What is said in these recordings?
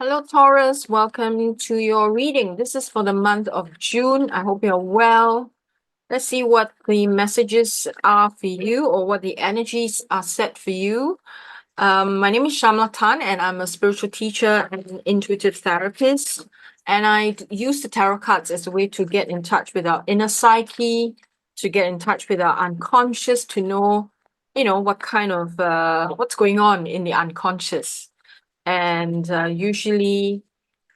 Hello, Taurus. Welcome to your reading. This is for the month of June. I hope you're well. Let's see what the messages are for you or what the energies are set for you. My name is Shamla Tan, and I'm a spiritual teacher and an intuitive therapist. And I use the tarot cards as a way to get in touch with our inner psyche, to get in touch with our unconscious, to know, what kind of what's going on in the unconscious. And usually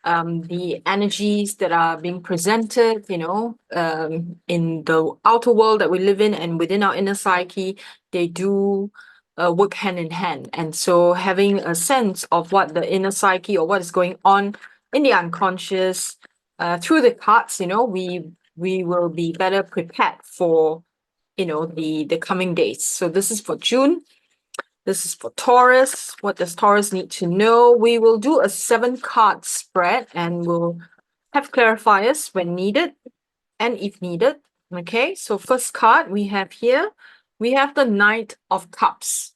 the energies that are being presented, in the outer world that we live in and within our inner psyche, they do work hand in hand. And so having a sense of what the inner psyche or what is going on in the unconscious through the cards, we will be better prepared for, the coming days. So this is for June. This is for Taurus. What does Taurus need to know? We will do a 7-card spread and we'll have clarifiers when needed and if needed. Okay, so first card we have here, we have the Knight of Cups.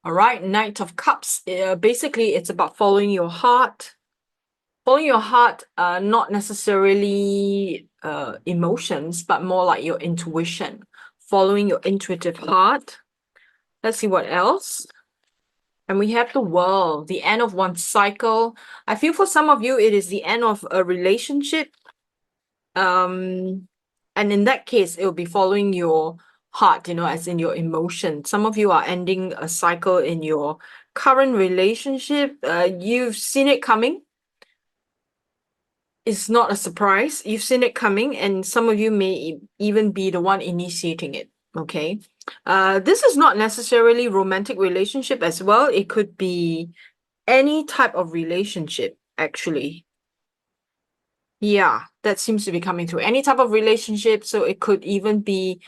All right, Knight of Cups. Basically, it's about following your heart. Following your heart, not necessarily emotions, but more like your intuition. Following your intuitive heart. Let's see what else. And we have the World, the end of one cycle. I feel for some of you, it is the end of a relationship. And in that case, it will be following your heart, as in your emotion. Some of you are ending a cycle in your current relationship. You've seen it coming. It's not a surprise. You've seen it coming, and some of you may even be the one initiating it. Okay. This is not necessarily romantic relationship as well. It could be any type of relationship, actually. Yeah, that seems to be coming through. Any type of relationship. So it could even be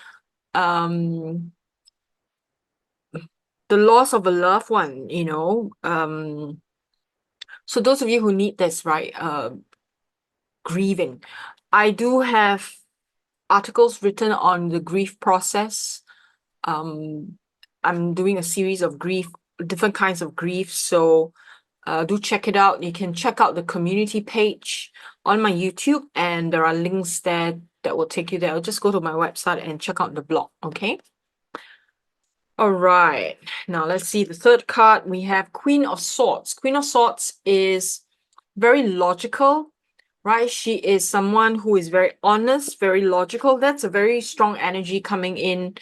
the loss of a loved one, So those of you who need this, right? Grieving. I do have articles written on the grief process. I'm doing a series of different kinds of grief. So do check it out. You can check out the community page on my YouTube, and there are links there that will take you there. I'll just go to my website and check out the blog, okay? All right. Now let's see the third card. We have Queen of Swords. Queen of Swords is very logical, right? She is someone who is very honest, very logical. That's a very strong energy coming in.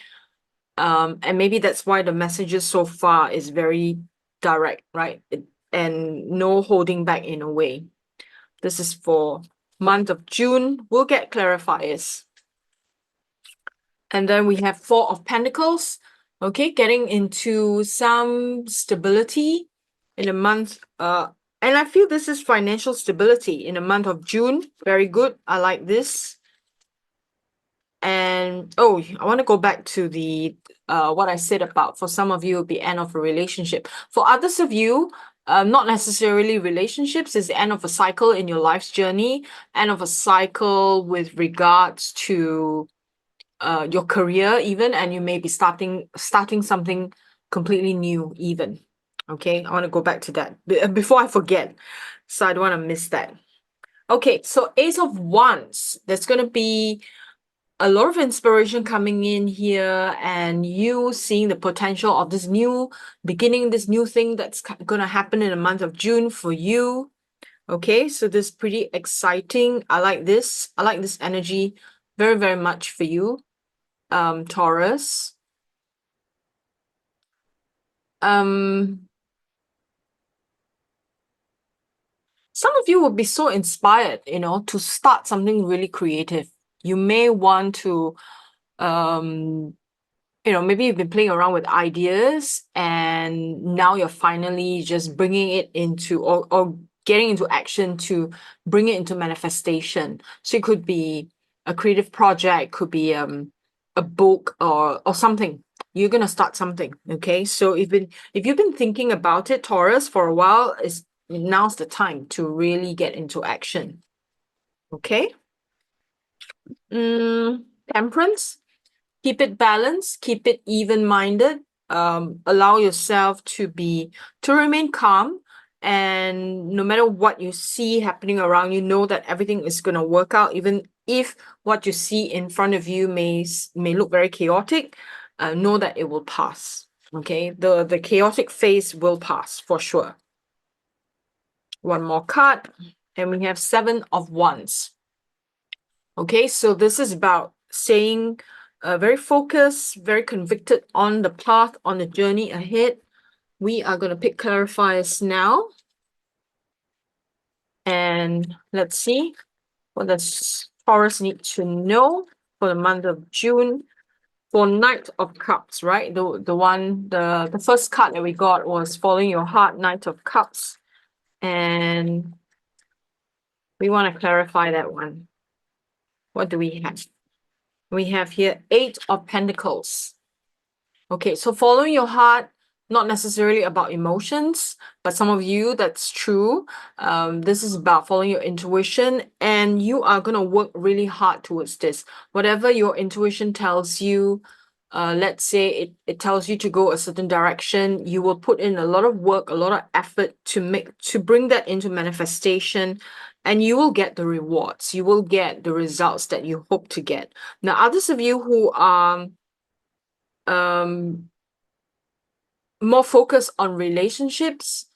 And maybe that's why the messages so far is very direct, right? And no holding back in a way. This is for month of June. We'll get clarifiers. And then we have Four of Pentacles. Okay, getting into some stability in a month. And I feel this is financial stability in the month of June. Very good. I like this. And I want to go back to the what I said about, for some of you, the end of a relationship. For others of you, not necessarily relationships, is the end of a cycle in your life's journey, end of a cycle with regards to your career even, and you may be starting something completely new even. Okay, I want to go back to that before I forget, so I don't want to miss that. Okay, so Ace of Wands, there's going to be a lot of inspiration coming in here, and you seeing the potential of this new beginning, this new thing that's going to happen in the month of June for you. Okay, so this is pretty exciting. I like this. I like this energy very, very much for you, Taurus. Some of you will be so inspired, to start something really creative. You may want to maybe you've been playing around with ideas and now you're finally just bringing it into, or getting into action to bring it into manifestation. So it could be a creative project, could be a book or something. You're going to start something. Okay. So if you've been thinking about it, Taurus, for a while, now's the time to really get into action. Okay. Temperance. Keep it balanced, keep it even-minded, allow yourself to remain calm And no matter what you see happening around you, know that everything is going to work out, even if what you see in front of you may look very chaotic. Know that it will pass. Okay, the chaotic phase will pass for sure. One more card, and we have 7 of Wands. Okay, so this is about staying very focused, very convicted on the path, on the journey ahead. We are going to pick clarifiers now. And let's see what does Taurus need to know for the month of June for Knight of Cups, right? The first card that we got was Following Your Heart, Knight of Cups. And we want to clarify that one. What do we have? We have here 8 of Pentacles. Okay, so following your heart, not necessarily about emotions, but some of you, that's true. This is about following your intuition, and you are going to work really hard towards this. Whatever your intuition tells you, let's say it tells you to go a certain direction, you will put in a lot of work, a lot of effort to bring that into manifestation, and you will get the rewards. You will get the results that you hope to get. Now, others of you who are more focused on relationships,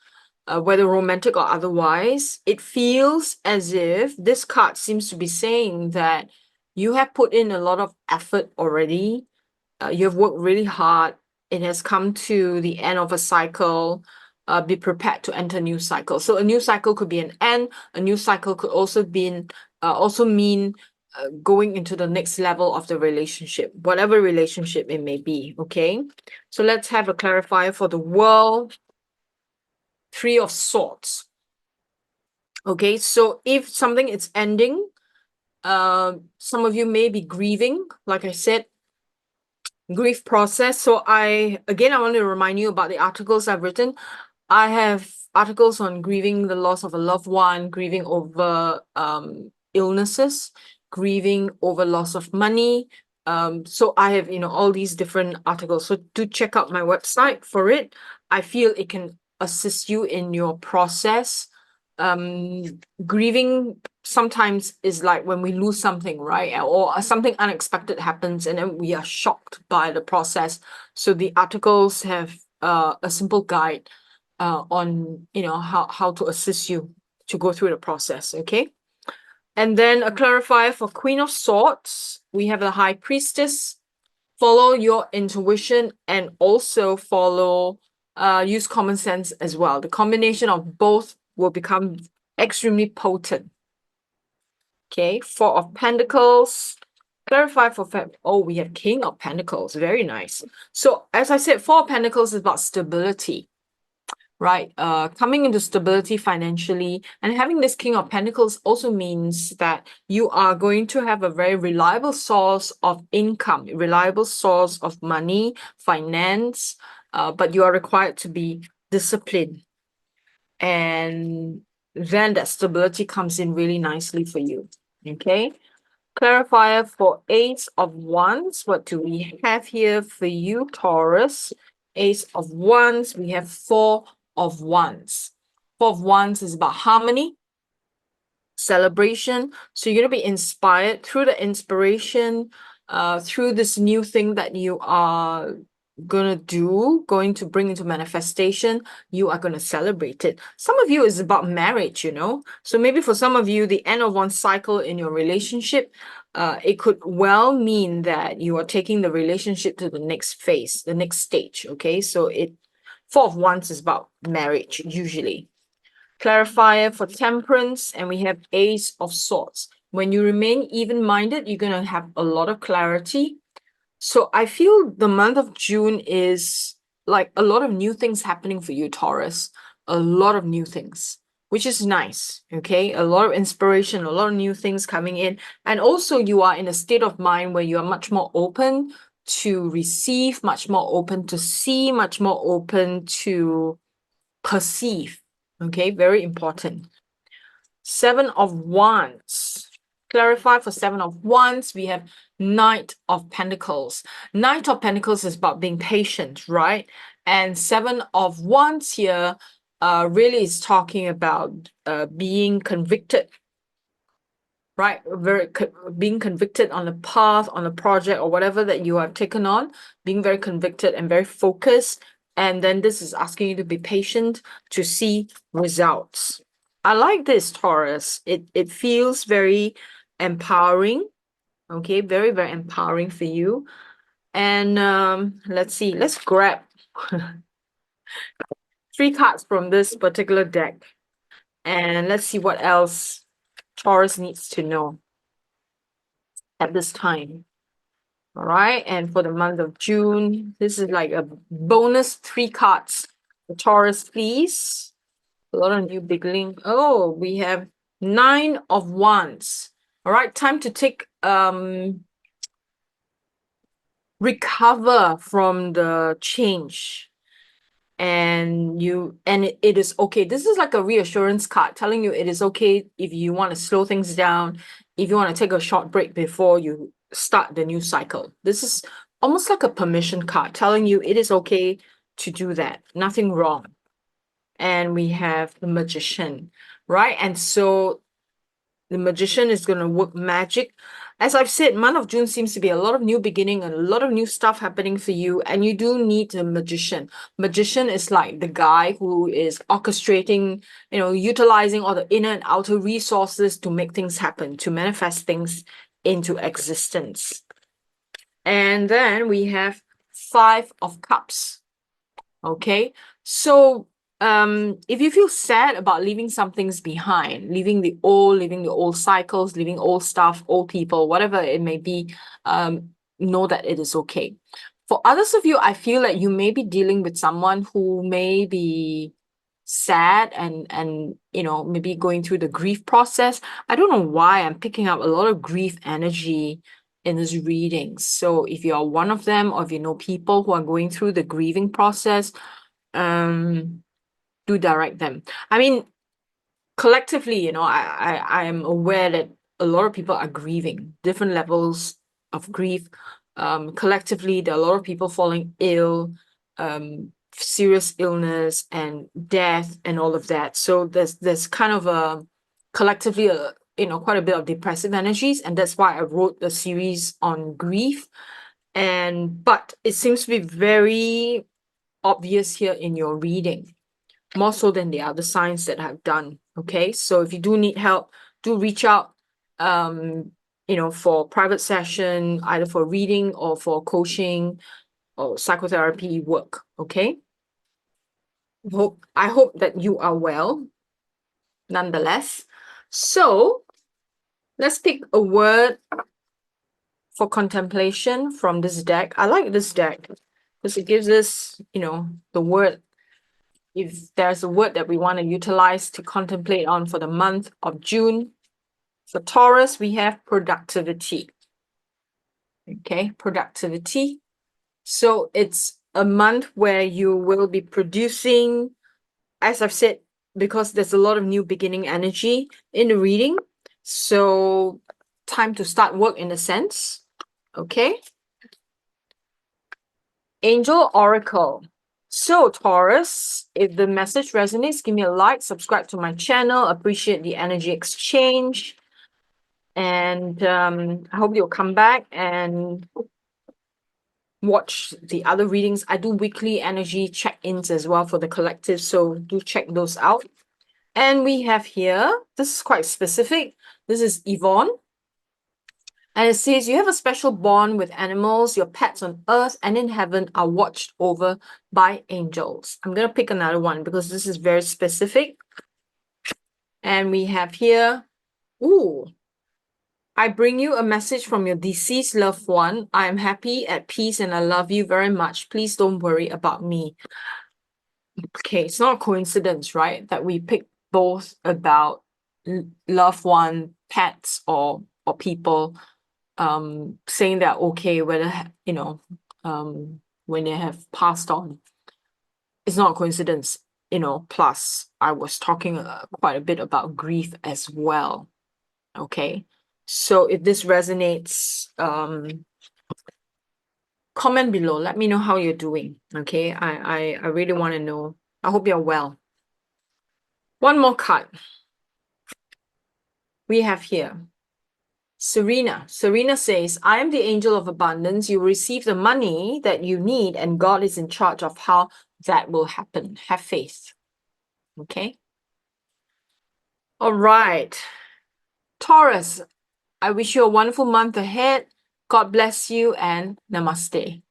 whether romantic or otherwise, it feels as if this card seems to be saying that you have put in a lot of effort already. You have worked really hard. It has come to the end of a cycle. Be prepared to enter a new cycle. So a new cycle could be an end. A new cycle could also mean going into the next level of the relationship, whatever relationship it may be. Okay, so let's have a clarifier for the world. 3 of Swords. Okay, so if something is ending, some of you may be grieving, like I said, grief process. So I want to remind you about the articles I've written. I have articles on grieving the loss of a loved one, grieving over illnesses, grieving over loss of money. So I have, all these different articles. So do check out my website for it. I feel it can assist you in your process. Grieving sometimes is like when we lose something, right? Or something unexpected happens and then we are shocked by the process. So the articles have a simple guide on how to assist you to go through the process. Okay, and then a clarifier for Queen of Swords. We have the High Priestess. Follow your intuition and also use common sense as well. The combination of both will become extremely potent. Okay, 4 of Pentacles. Clarify for we have King of Pentacles. Very nice. So as I said, 4 of Pentacles is about stability, right? Coming into stability financially, and having this King of Pentacles also means that you are going to have a very reliable source of income, reliable source of money, finance, but you are required to be disciplined. And then that stability comes in really nicely for you. Okay. Clarifier for Ace of Wands. What do we have here for you, Taurus? Ace of Wands. We have 4 of Wands. 4 of Wands is about harmony, celebration. So you're going to be inspired through the inspiration, through this new thing that you are going to bring into manifestation. You are going to celebrate it. Some of you is about marriage, so maybe for some of you, the end of one cycle in your relationship, it could well mean that you are taking the relationship to the next phase, the next stage. Okay, so 4 of Wands is about marriage usually. Clarifier for Temperance, and we have Ace of Swords. When you remain even-minded, you're going to have a lot of clarity. So I feel the month of June is like a lot of new things happening for you, Taurus. A lot of new things, which is nice, okay? A lot of inspiration, a lot of new things coming in. And also you are in a state of mind where you are much more open to receive, much more open to see, much more open to perceive, okay? Very important. 7 of Wands. Clarify for 7 of Wands, we have Knight of Pentacles. Knight of Pentacles is about being patient, right? And 7 of Wands here really is talking about being convicted, right? Being convicted on the path, on the project, or whatever that you have taken on, being very convicted and very focused. And then this is asking you to be patient to see results. I like this, Taurus. It feels very empowering. Okay, very, very empowering for you. And let's see, let's grab 3 cards from this particular deck. And let's see what else Taurus needs to know at this time. All right. And for the month of June, this is like a bonus 3 cards for Taurus, please. A lot of new beginning. Oh, we have 9 of Wands. All right. Time to take recover from the change. And it is okay. This is like a reassurance card telling you it is okay if you want to slow things down, if you want to take a short break before you start the new cycle. This is almost like a permission card telling you it is okay to do that. Nothing wrong. And we have the Magician, right? And so the Magician is going to work magic. As I've said, month of June seems to be a lot of new beginning and a lot of new stuff happening for you, and you do need a magician. Magician is like the guy who is orchestrating, utilizing all the inner and outer resources to make things happen, to manifest things into existence. And then we have 5 of Cups. Okay, so if you feel sad about leaving some things behind, leaving the old cycles, leaving old stuff, old people, whatever it may be, know that it is okay. For others of you, I feel that you may be dealing with someone who may be sad and maybe going through the grief process. I don't know why I'm picking up a lot of grief energy in this reading. So if you are one of them, or if you know people who are going through the grieving process, do direct them. I mean, collectively, I am aware that a lot of people are grieving, different levels of grief. Collectively, there are a lot of people falling ill, serious illness and death and all of that. So there's kind of a collectively quite a bit of depressive energies, and that's why I wrote a series on grief. But it seems to be very obvious here in your reading, more so than the other signs that I've done. Okay, so if you do need help, do reach out for private session, either for reading or for coaching or psychotherapy work. Okay, I hope that you are well nonetheless. So let's pick a word for contemplation from this deck. I like this deck because it gives us the word. If there's a word that we want to utilize to contemplate on for the month of June, for Taurus, we have productivity. Okay, productivity. So it's a month where you will be producing, as I've said, because there's a lot of new beginning energy in the reading. So time to start work in a sense. Okay. Angel Oracle. So Taurus, if the message resonates, give me a like, subscribe to my channel, appreciate the energy exchange. And I hope you'll come back and watch the other readings. I do weekly energy check-ins as well for the collective, so do check those out. And we have here, this is quite specific. This is Yvonne. And it says, you have a special bond with animals. Your pets on earth and in heaven are watched over by angels. I'm going to pick another one because this is very specific. And we have here, I bring you a message from your deceased loved one. I am happy, at peace, and I love you very much. Please don't worry about me. Okay, it's not a coincidence, right? That we pick both about loved one, pets, or people saying they're okay, whether when they have passed on. It's not a coincidence, plus I was talking quite a bit about grief as well. Okay, so if this resonates, comment below, let me know how you're doing. Okay, I really want to know. I hope you're well. One more card. We have here Serena. Serena says, I am the angel of abundance. You will receive the money that you need, and God is in charge of how that will happen. Have faith. Okay. All right. Taurus, I wish you a wonderful month ahead. God bless you and namaste.